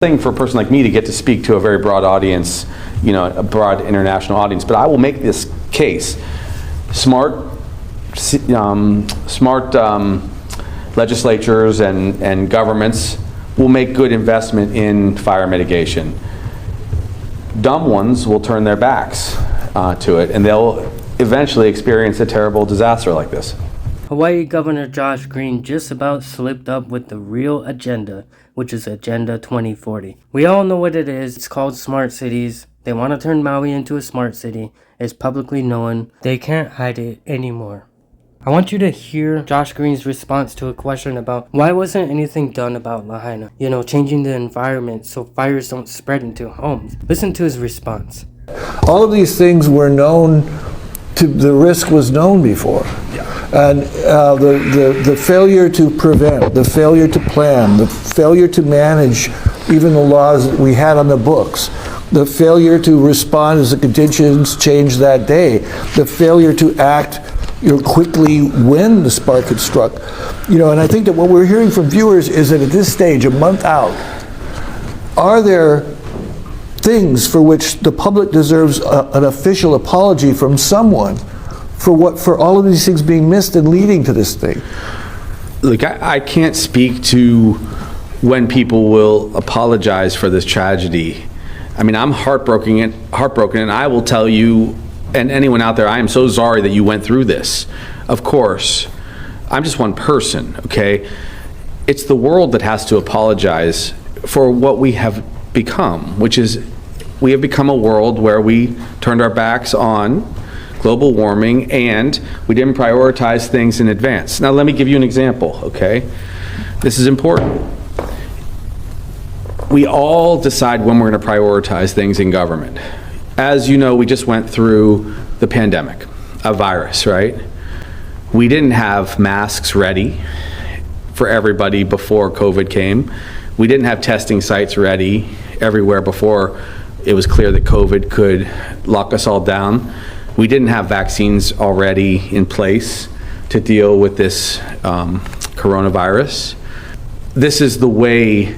thing for a person like me to get to speak to a very broad audience, a broad international audience, but I will make this case. Smart legislatures and governments will make good investment in fire mitigation. Dumb ones will turn their backs to it, and they'll eventually experience a terrible disaster like this. Hawaii Governor Josh Green just about slipped up with the real agenda, which is Agenda 2040. We all know what it is. It's called Smart Cities. They want to turn Maui into a smart city. It's publicly known. They can't hide it anymore. I want you to hear Josh Green's response to a question about why wasn't anything done about lahaina? Changing the environment so fires don't spread into homes. Listen to his response. All of these things were known. The risk was known before. And the failure to prevent, the failure to plan, the failure to manage even the laws that we had on the books, the failure to respond as the conditions changed that day, the failure to act quickly when the spark had struck. And I think that what we're hearing from viewers is that at this stage, a month out, are there things for which the public deserves an official apology from someone for all of these things being missed and leading to this thing? Look, I can't speak to when people will apologize for this tragedy. I mean, I'm heartbroken, and I will tell you, and anyone out there, I am so sorry that you went through this. Of course, I'm just one person, okay? It's the world that has to apologize for what we have become, which is we have become a world where we turned our backs on global warming and we didn't prioritize things in advance. Now let me give you an example, okay? This is important. We all decide when we're going to prioritize things in government. As you know, we just went through the pandemic, a virus, right? We didn't have masks ready for everybody before COVID came. We didn't have testing sites ready everywhere before it was clear that COVID could lock us all down. We didn't have vaccines already in place to deal with this coronavirus. This is the way,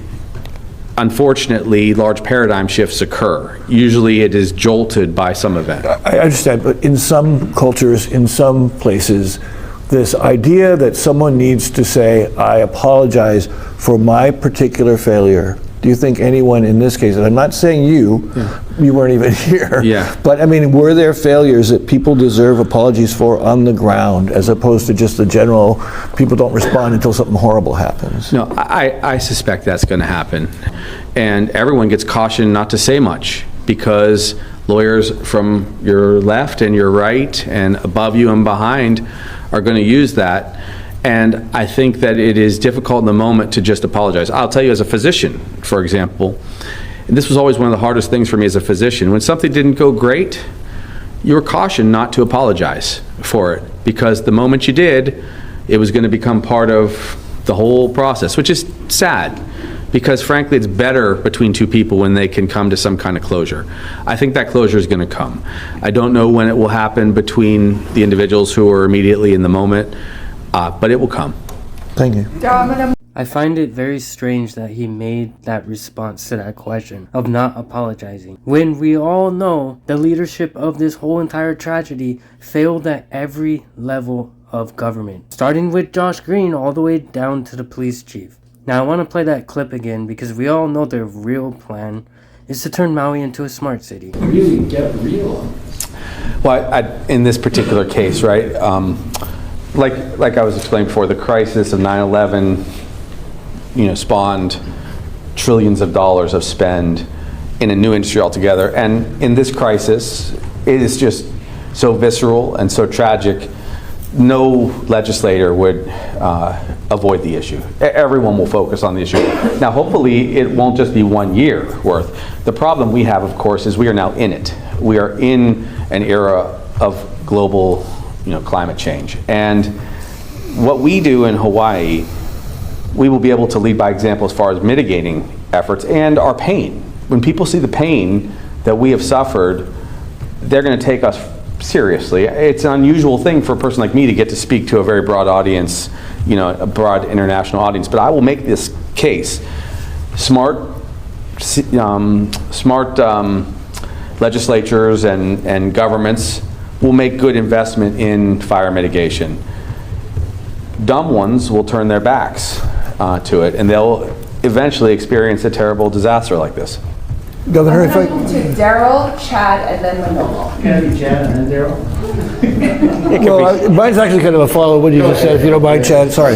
unfortunately, large paradigm shifts occur. Usually it is jolted by some event. I understand, but in some cultures, in some places, this idea that someone needs to say, I apologize for my particular failure. Do you think anyone in this case, and I'm not saying you weren't even here, but I mean, were there failures that people deserve apologies for on the ground as opposed to just the general, people don't respond until something horrible happens? No, I suspect that's going to happen. And everyone gets cautioned not to say much because lawyers from your left and your right and above you and behind are going to use that. And I think that it is difficult in the moment to just apologize. I'll tell you, as a physician, for example, and this was always one of the hardest things for me as a physician. When something didn't go great, you were cautioned not to apologize for it because the moment you did, it was going to become part of the whole process, which is sad because frankly, it's better between two people when they can come to some kind of closure. I think that closure is going to come. I don't know when it will happen between the individuals who are immediately in the moment, but it will come. Thank you. I find it very strange that he made that response to that question of not apologizing, when we all know the leadership of this whole entire tragedy failed at every level of government, starting with Josh Green all the way down to the police chief. Now I want to play that clip again because we all know their real plan is to turn Maui into a smart city. Really get real on this. Well, in this particular case, right, like I was explaining before, the crisis of 9/11, spawned trillions of dollars of spend in a new industry altogether. And in this crisis, it is just so visceral and so tragic. No legislator would avoid the issue. Everyone will focus on the issue. Now, hopefully, it won't just be 1 year worth. The problem we have, of course, is we are now in it. We are in an era of global climate change. And what we do in Hawaii, we will be able to lead by example as far as mitigating efforts and our pain. When people see the pain that we have suffered, they're going to take us seriously. It's an unusual thing for a person like me to get to speak to a very broad audience, a broad international audience, but I will make this case. Smart smart legislatures and governments will make good investment in fire mitigation. Dumb ones will turn their backs to it, and they'll eventually experience a terrible disaster like this. Governor, I'm if going I, to move to Daryl, Chad, and then Manolo. Can I be Chad and then Daryl? well, mine's actually kind of a follow what you just said, if you don't mind, Chad, sorry.